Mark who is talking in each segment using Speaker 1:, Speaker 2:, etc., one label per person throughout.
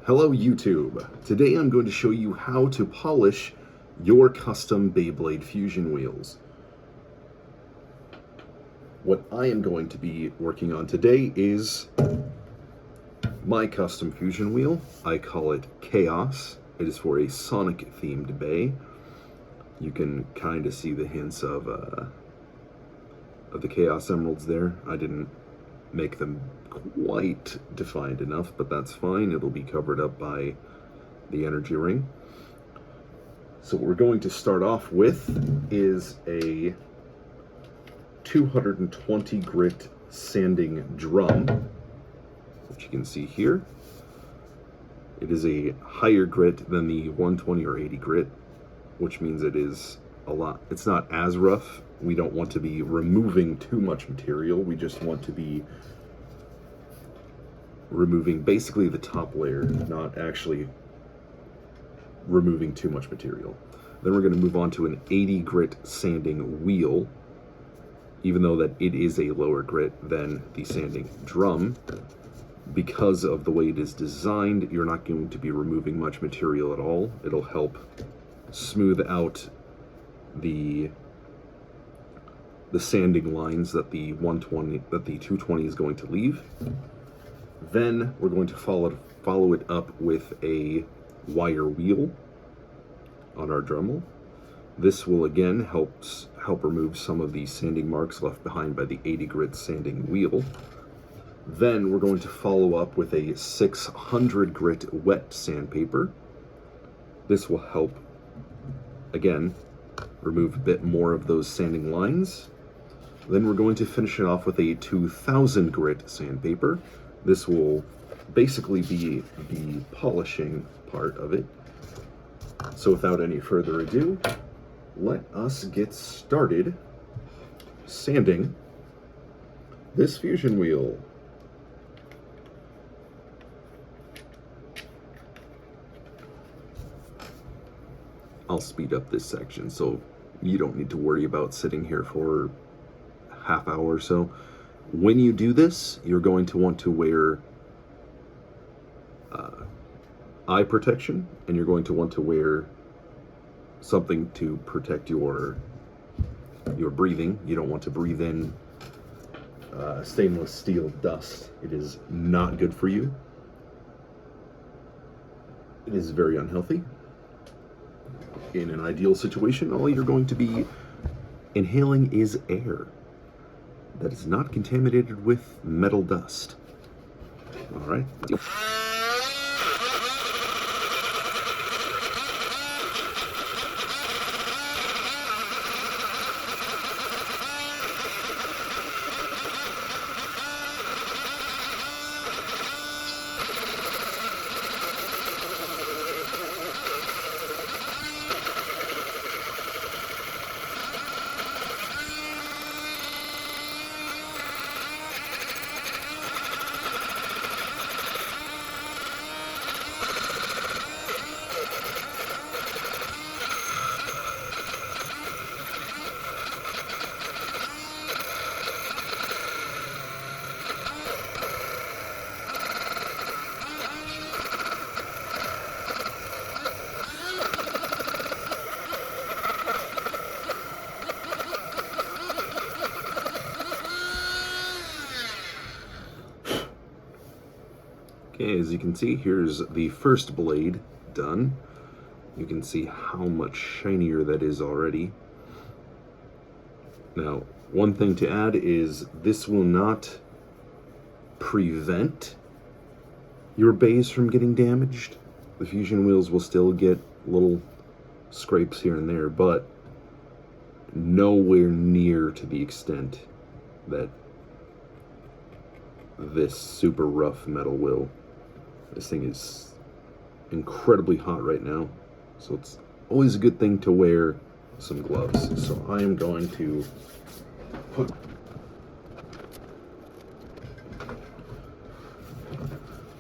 Speaker 1: Hello YouTube! Today I'm going to show you how to polish your custom Beyblade fusion wheels. What I am going to be working on today is my custom fusion wheel. I call it Chaos. It is for a Sonic themed bay. You can kind of see the hints of the Chaos Emeralds there. I didn't make them quite defined enough, but that's fine. It'll be covered up by the energy ring. So what we're going to start off with is a 220 grit sanding drum, which you can see here. It is a higher grit than the 120 or 80 grit, which means it is a lot. It's not as rough. We don't want to be removing too much material. We just want to be removing basically the top layer, not actually removing too much material. Then we're going to move on to an 80 grit sanding wheel, even though that it is a lower grit than the sanding drum. Because of the way it is designed, you're not going to be removing much material at all. It'll help smooth out the sanding lines that the 220 is going to leave. Then we're going to follow it up with a wire wheel on our Dremel. This will again help remove some of the sanding marks left behind by the 80 grit sanding wheel. Then we're going to follow up with a 600 grit wet sandpaper. This will help again remove a bit more of those sanding lines. Then we're going to finish it off with a 2000 grit sandpaper. This will basically be the polishing part of it. So without any further ado, let us get started sanding this fusion wheel. I'll speed up this section so you don't need to worry about sitting here for half hour or so. When you do this, you're going to want to wear eye protection, and you're going to want to wear something to protect your breathing. You don't want to breathe in stainless steel dust. It is not good for you. It is very unhealthy. In an ideal situation, all you're going to be inhaling is air that is not contaminated with metal dust. All right. Okay, as you can see, here's the first blade done. You can see how much shinier that is already. Now, one thing to add is this will not prevent your bays from getting damaged. The fusion wheels will still get little scrapes here and there, but nowhere near to the extent that this super rough metal will. This thing is incredibly hot right now, so it's always a good thing to wear some gloves. So I am going to put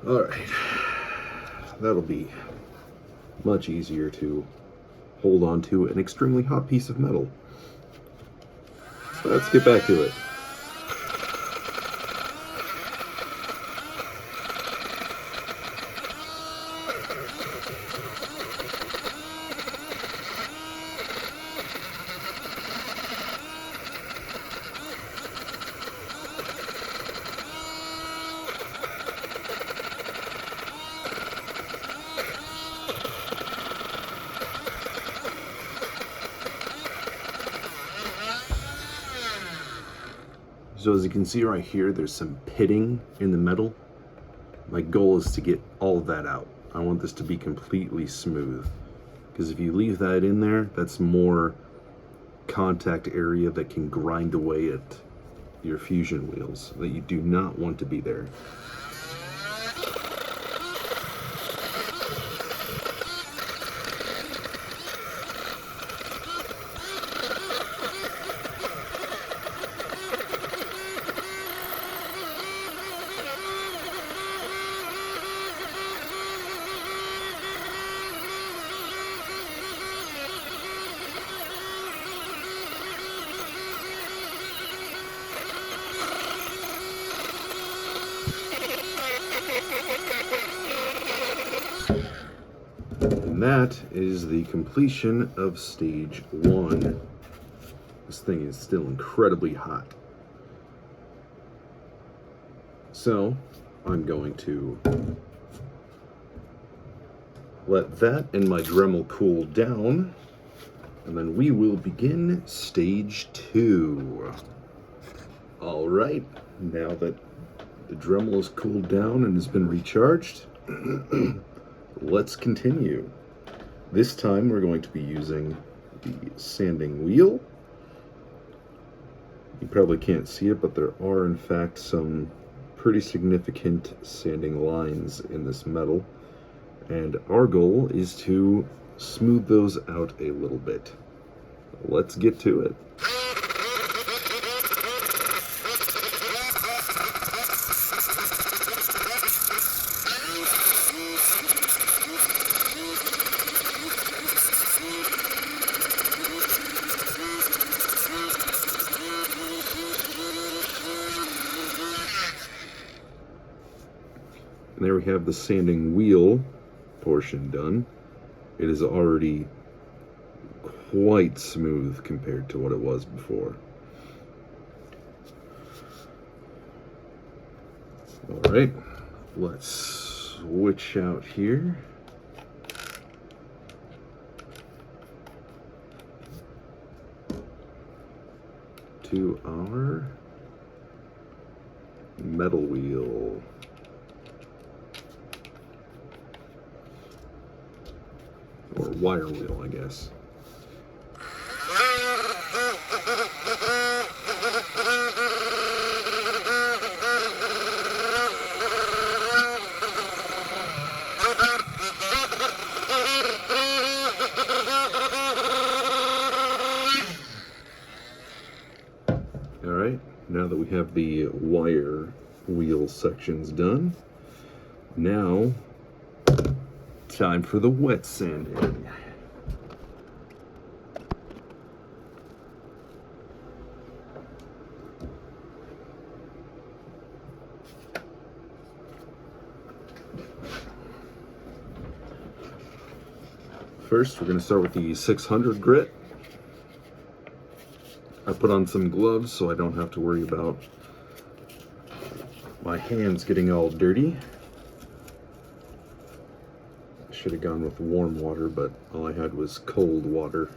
Speaker 1: alright, that'll be much easier to hold on to an extremely hot piece of metal. Let's get back to it. So as you can see right here, there's some pitting in the metal. My goal is to get all of that out. I want this to be completely smooth, because if you leave that in there, that's more contact area that can grind away at your fusion wheels that you do not want to be there. And that is the completion of stage 1. This thing is still incredibly hot. So I'm going to let that and my Dremel cool down, and then we will begin stage 2. All right, now that the Dremel is cooled down and has been recharged, let's continue. This time we're going to be using the sanding wheel. You probably can't see it, but there are in fact some pretty significant sanding lines in this metal, and our goal is to smooth those out a little bit. Let's get to it. And there we have the sanding wheel portion done. It is already quite smooth compared to what it was before. All right, let's switch out here. To our metal wheel. Or wire wheel, I guess. All right, now that we have the wire wheel sections done, now time for the wet sanding. First, we're going to start with the 600 grit. I put on some gloves so I don't have to worry about my hands getting all dirty. Should have gone with warm water, but all I had was cold water.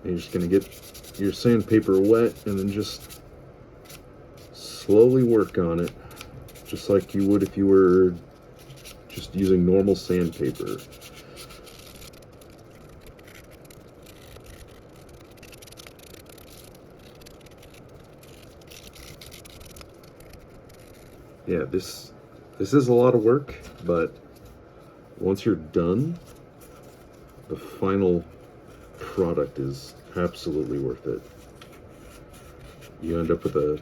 Speaker 1: And you're just going to get your sandpaper wet and then just slowly work on it, just like you would if you were just using normal sandpaper. Yeah, this is a lot of work, but once you're done, the final product is absolutely worth it. You end up with a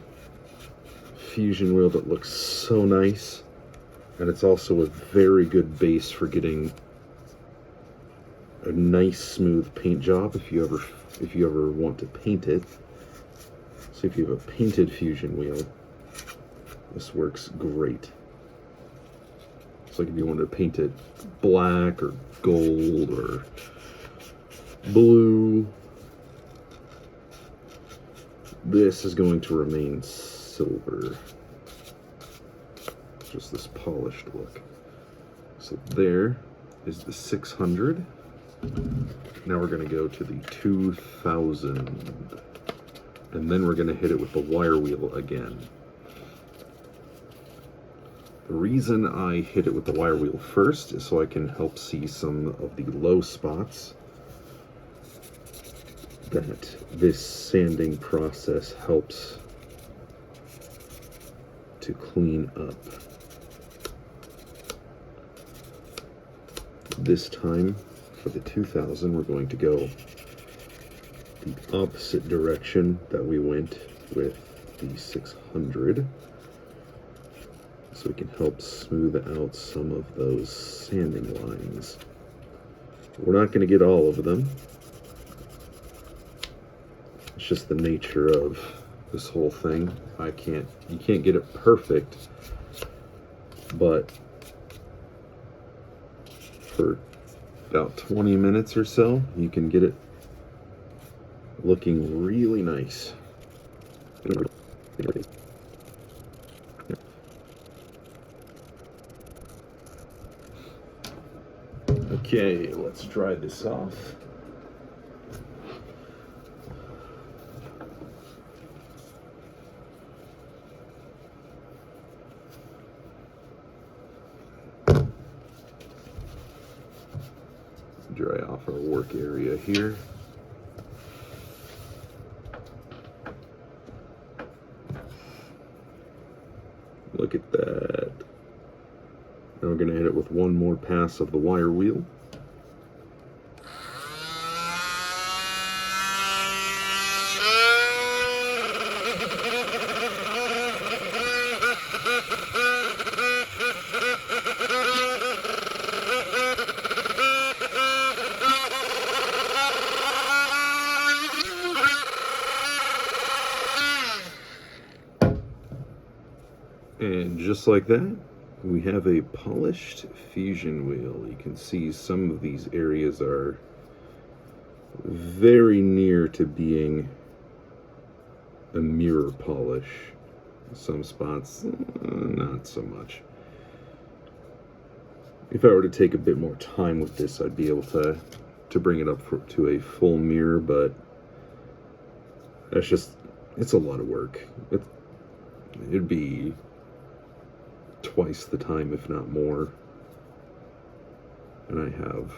Speaker 1: fusion wheel that looks so nice, and it's also a very good base for getting a nice smooth paint job if you ever want to paint it. So if you have a painted fusion wheel, this works great. It's like if you want to paint it black or gold or blue, this is going to remain silver. Just this polished look. So there is the 600. Now we're going to go to the 2000. And then we're going to hit it with the wire wheel again. The reason I hit it with the wire wheel first is so I can help see some of the low spots that this sanding process helps to clean up. This time, for the 2000, we're going to go the opposite direction that we went with the 600. So we can help smooth out some of those sanding lines. We're not going to get all of them. It's just the nature of this whole thing. You can't get it perfect, but for about 20 minutes or so, you can get it looking really nice. Okay, let's dry this off. Dry off our work area here. Look at that. Now we're going to hit it with one more pass of the wire wheel. And just like that, we have a polished fusion wheel. You can see some of these areas are very near to being a mirror polish. Some spots, not so much. If I were to take a bit more time with this, I'd be able to bring it up to a full mirror, but it's a lot of work. It'd be twice the time, if not more. And I have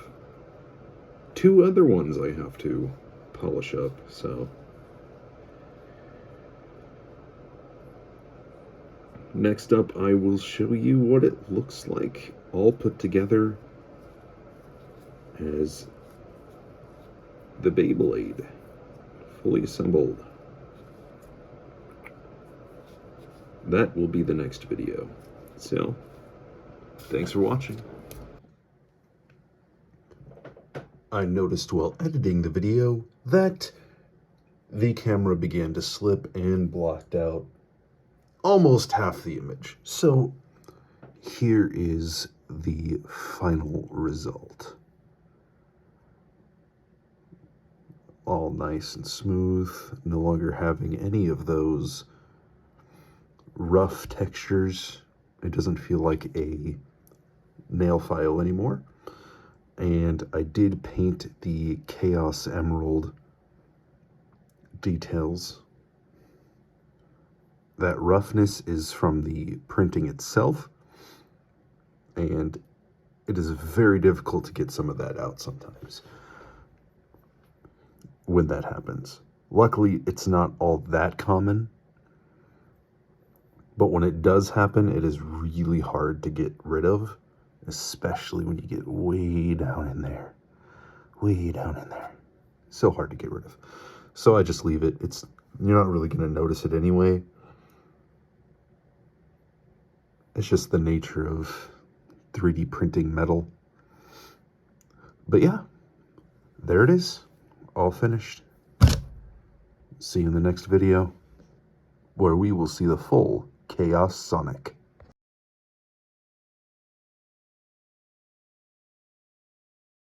Speaker 1: 2 other ones I have to polish up, so. Next up, I will show you what it looks like all put together as the Beyblade, fully assembled. That will be the next video. So, thanks for watching. I noticed while editing the video that the camera began to slip and blocked out almost half the image. So, here is the final result. All nice and smooth, no longer having any of those rough textures. It doesn't feel like a nail file anymore. And I did paint the Chaos Emerald details. That roughness is from the printing itself, and it is very difficult to get some of that out sometimes when that happens. Luckily, it's not all that common. But when it does happen, it is really hard to get rid of, especially when you get way down in there. Way down in there. So hard to get rid of. So I just leave it. You're not really going to notice it anyway. It's just the nature of 3D printing metal. But yeah, there it is. All finished. See you in the next video, where we will see the full Chaos Sonic.